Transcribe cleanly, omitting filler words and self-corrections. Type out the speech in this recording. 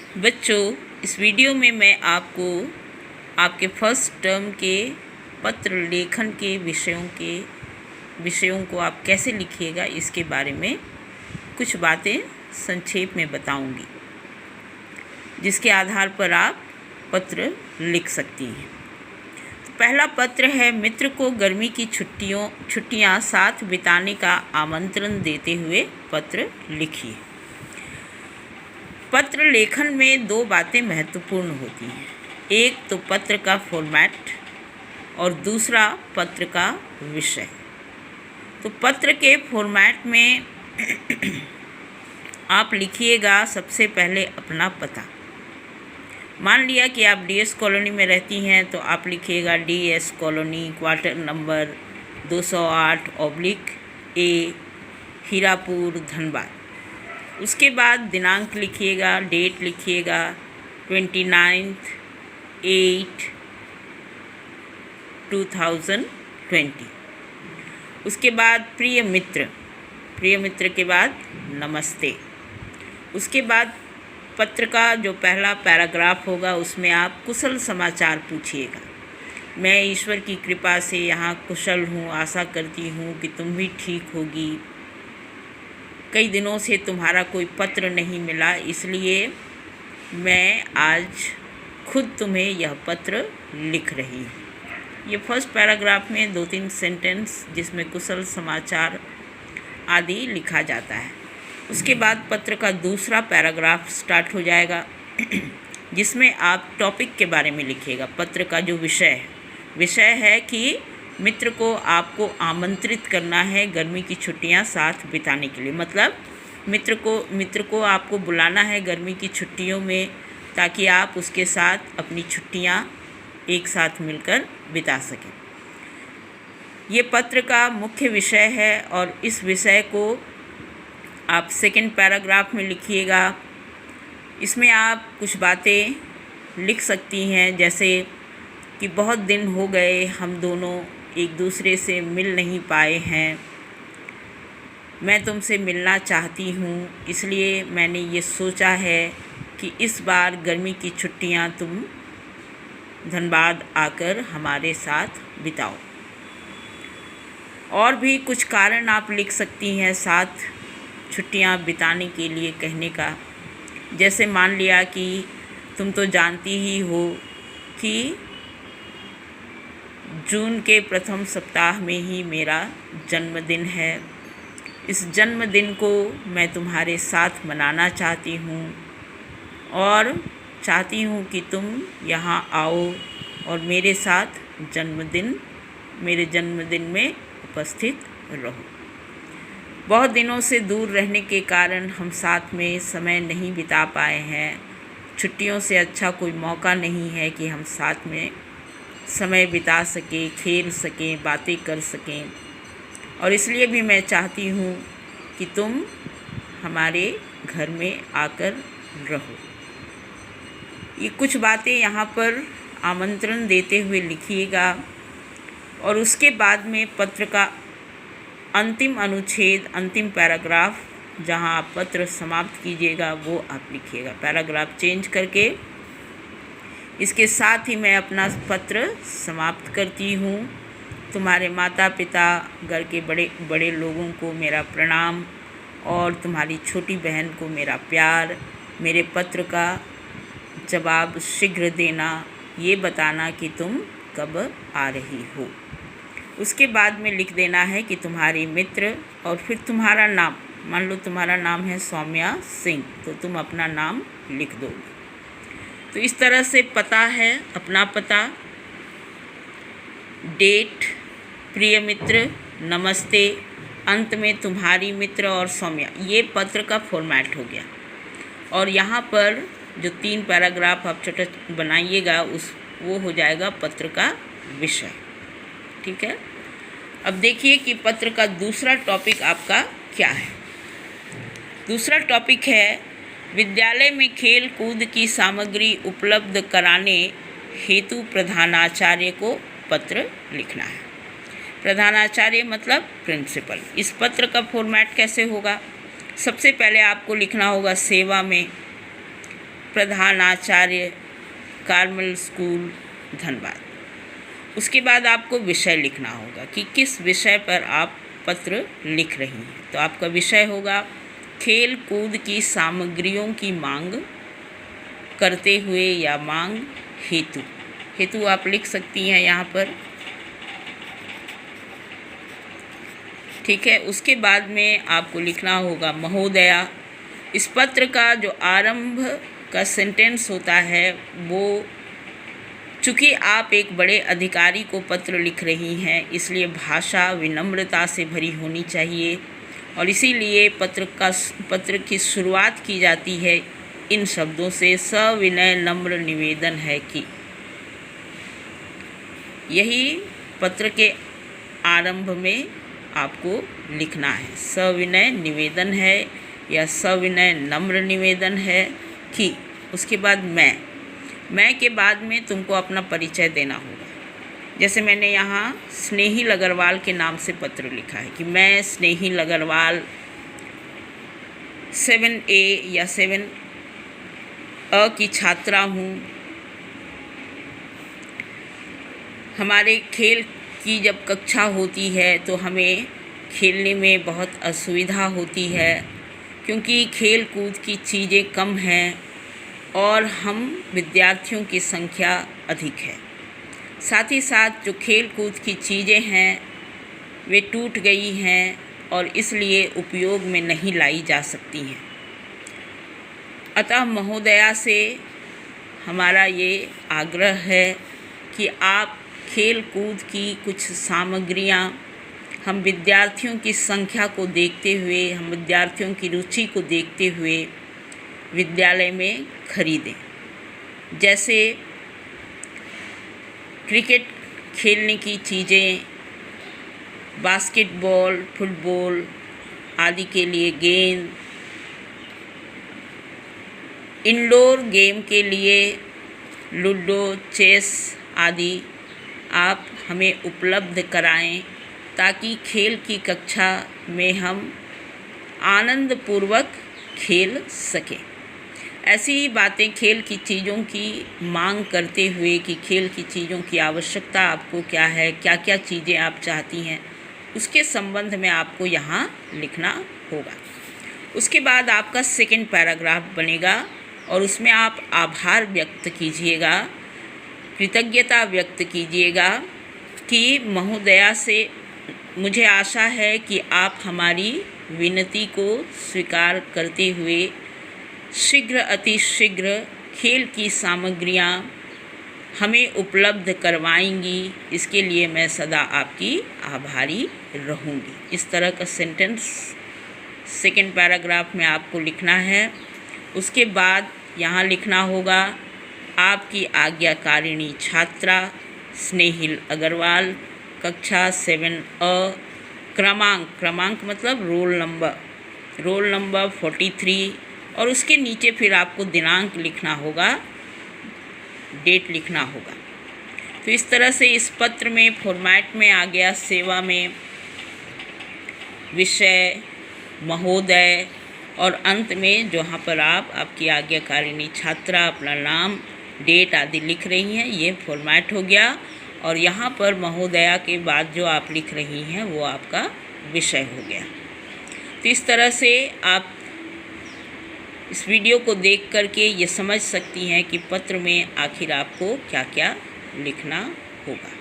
बच्चों, इस वीडियो में मैं आपको आपके फर्स्ट टर्म के पत्र लेखन के विषयों को आप कैसे लिखिएगा इसके बारे में कुछ बातें संक्षेप में बताऊंगी, जिसके आधार पर आप पत्र लिख सकती हैं। तो पहला पत्र है, मित्र को गर्मी की छुट्टियां साथ बिताने का आमंत्रण देते हुए पत्र लिखिए। पत्र लेखन में दो बातें महत्वपूर्ण होती हैं, एक तो पत्र का फॉर्मेट और दूसरा पत्र का विषय। तो पत्र के फॉर्मेट में आप लिखिएगा सबसे पहले अपना पता। मान लिया कि आप डीएस कॉलोनी में रहती हैं तो आप लिखिएगा DS colony, quarter number 208/A, Hirapur, Dhanbad. उसके बाद दिनांक लिखिएगा, डेट लिखिएगा 29/8/2020। उसके बाद प्रिय मित्र के बाद नमस्ते। उसके बाद पत्र का जो पहला पैराग्राफ होगा उसमें आप कुशल समाचार पूछिएगा। मैं ईश्वर की कृपा से यहाँ कुशल हूँ, आशा करती हूँ कि तुम भी ठीक होगी। कई दिनों से तुम्हारा कोई पत्र नहीं मिला, इसलिए मैं आज खुद तुम्हें यह पत्र लिख रही हूँ। ये फर्स्ट पैराग्राफ में 2-3 सेंटेंस जिसमें कुशल समाचार आदि लिखा जाता है। उसके बाद पत्र का दूसरा पैराग्राफ स्टार्ट हो जाएगा जिसमें आप टॉपिक के बारे में लिखिएगा। पत्र का जो विषय है कि मित्र को आपको आमंत्रित करना है गर्मी की छुट्टियां साथ बिताने के लिए। मतलब मित्र को आपको बुलाना है गर्मी की छुट्टियों में, ताकि आप उसके साथ अपनी छुट्टियां एक साथ मिलकर बिता सकें। ये पत्र का मुख्य विषय है और इस विषय को आप सेकंड पैराग्राफ में लिखिएगा। इसमें आप कुछ बातें लिख सकती हैं, जैसे कि बहुत दिन हो गए हम दोनों एक दूसरे से मिल नहीं पाए हैं। मैं तुमसे मिलना चाहती हूँ, इसलिए मैंने ये सोचा है कि इस बार गर्मी की छुट्टियाँ तुम धनबाद आकर हमारे साथ बिताओ। और भी कुछ कारण आप लिख सकती हैं साथ छुट्टियाँ बिताने के लिए कहने का। जैसे मान लिया कि तुम तो जानती ही हो कि जून के प्रथम सप्ताह में ही मेरा जन्मदिन है। इस जन्मदिन को मैं तुम्हारे साथ मनाना चाहती हूँ और चाहती हूँ कि तुम यहाँ आओ और मेरे साथ मेरे जन्मदिन में उपस्थित रहो। बहुत दिनों से दूर रहने के कारण हम साथ में समय नहीं बिता पाए हैं। छुट्टियों से अच्छा कोई मौका नहीं है कि हम साथ में समय बिता सकें, खेल सकें, बातें कर सकें। और इसलिए भी मैं चाहती हूँ कि तुम हमारे घर में आकर रहो। ये कुछ बातें यहाँ पर आमंत्रण देते हुए लिखिएगा। और उसके बाद में पत्र का अंतिम अनुच्छेद, अंतिम पैराग्राफ जहाँ आप पत्र समाप्त कीजिएगा वो आप लिखिएगा, पैराग्राफ चेंज करके। इसके साथ ही मैं अपना पत्र समाप्त करती हूँ। तुम्हारे माता पिता, घर के बड़े बड़े लोगों को मेरा प्रणाम और तुम्हारी छोटी बहन को मेरा प्यार। मेरे पत्र का जवाब शीघ्र देना, ये बताना कि तुम कब आ रही हो। उसके बाद में लिख देना है कि तुम्हारी मित्र और फिर तुम्हारा नाम। मान लो तुम्हारा नाम है सौम्या सिंह, तो तुम अपना नाम लिख दोगे। तो इस तरह से पता है, अपना पता, डेट, प्रिय मित्र, नमस्ते, अंत में तुम्हारी मित्र और सौम्या। ये पत्र का फॉर्मेट हो गया। और यहाँ पर जो 3 पैराग्राफ आप छोटा बनाइएगा वो हो जाएगा पत्र का विषय। ठीक है। अब देखिए कि पत्र का दूसरा टॉपिक आपका क्या है। दूसरा टॉपिक है, विद्यालय में खेल कूद की सामग्री उपलब्ध कराने हेतु प्रधानाचार्य को पत्र लिखना है। प्रधानाचार्य मतलब प्रिंसिपल। इस पत्र का फॉर्मेट कैसे होगा? सबसे पहले आपको लिखना होगा सेवा में। प्रधानाचार्य, कार्मल स्कूल, धनबाद। उसके बाद आपको विषय लिखना होगा कि किस विषय पर आप पत्र लिख रही हैं। तो आपका विषय होगा खेल कूद की सामग्रियों की मांग करते हुए या मांग हेतु। हेतु आप लिख सकती हैं यहाँ पर, ठीक है। उसके बाद में आपको लिखना होगा महोदया। इस पत्र का जो आरंभ का सेंटेंस होता है वो, चूँकि आप एक बड़े अधिकारी को पत्र लिख रही हैं इसलिए भाषा विनम्रता से भरी होनी चाहिए और इसीलिए पत्र की शुरुआत की जाती है इन शब्दों से, सविनय नम्र निवेदन है कि। यही पत्र के आरंभ में आपको लिखना है, सविनय निवेदन है या सविनय नम्र निवेदन है कि। उसके बाद मैं के बाद में तुमको अपना परिचय देना होगा। जैसे मैंने यहाँ स्नेहिल अग्रवाल के नाम से पत्र लिखा है कि मैं स्नेहिल अग्रवाल 7A या 7A की छात्रा हूँ। हमारे खेल की जब कक्षा होती है तो हमें खेलने में बहुत असुविधा होती है क्योंकि खेल कूद की चीज़ें कम हैं और हम विद्यार्थियों की संख्या अधिक है। साथ ही साथ जो खेल कूद की चीज़ें हैं वे टूट गई हैं और इसलिए उपयोग में नहीं लाई जा सकती हैं। अतः महोदया से हमारा ये आग्रह है कि आप खेल कूद की कुछ सामग्रियाँ हम विद्यार्थियों की संख्या को देखते हुए, हम विद्यार्थियों की रुचि को देखते हुए विद्यालय में खरीदें। जैसे क्रिकेट खेलने की चीज़ें, बास्केटबॉल, फुटबॉल आदि के लिए गेंद, इंडोर गेम के लिए लूडो, चेस आदि आप हमें उपलब्ध कराएं ताकि खेल की कक्षा में हम आनंदपूर्वक खेल सकें। ऐसी ही बातें खेल की चीज़ों की मांग करते हुए कि खेल की चीज़ों की आवश्यकता आपको क्या है, क्या क्या चीज़ें आप चाहती हैं, उसके संबंध में आपको यहाँ लिखना होगा। उसके बाद आपका सेकंड पैराग्राफ बनेगा और उसमें आप आभार व्यक्त कीजिएगा, कृतज्ञता व्यक्त कीजिएगा कि महोदया से मुझे आशा है कि आप हमारी विनती को स्वीकार करते हुए शीघ्र अतिशीघ्र खेल की सामग्रियाँ हमें उपलब्ध करवाएंगी। इसके लिए मैं सदा आपकी आभारी रहूँगी। इस तरह का सेंटेंस सेकंड पैराग्राफ में आपको लिखना है। उसके बाद यहाँ लिखना होगा आपकी आज्ञाकारिणी छात्रा स्नेहिल अग्रवाल, कक्षा 7A, क्रमांक मतलब रोल नंबर 43 और उसके नीचे फिर आपको दिनांक लिखना होगा, डेट लिखना होगा। तो इस तरह से इस पत्र में फॉर्मेट में आ गया सेवा में विषय, महोदय और अंत में जहाँ पर आप आपकी आज्ञाकारिणी छात्रा अपना नाम, डेट आदि लिख रही हैं, ये फॉर्मेट हो गया। और यहाँ पर महोदया के बाद जो आप लिख रही हैं वो आपका विषय हो गया। तो इस तरह से आप इस वीडियो को देख करके ये समझ सकती हैं कि पत्र में आखिर आपको क्या क्या लिखना होगा।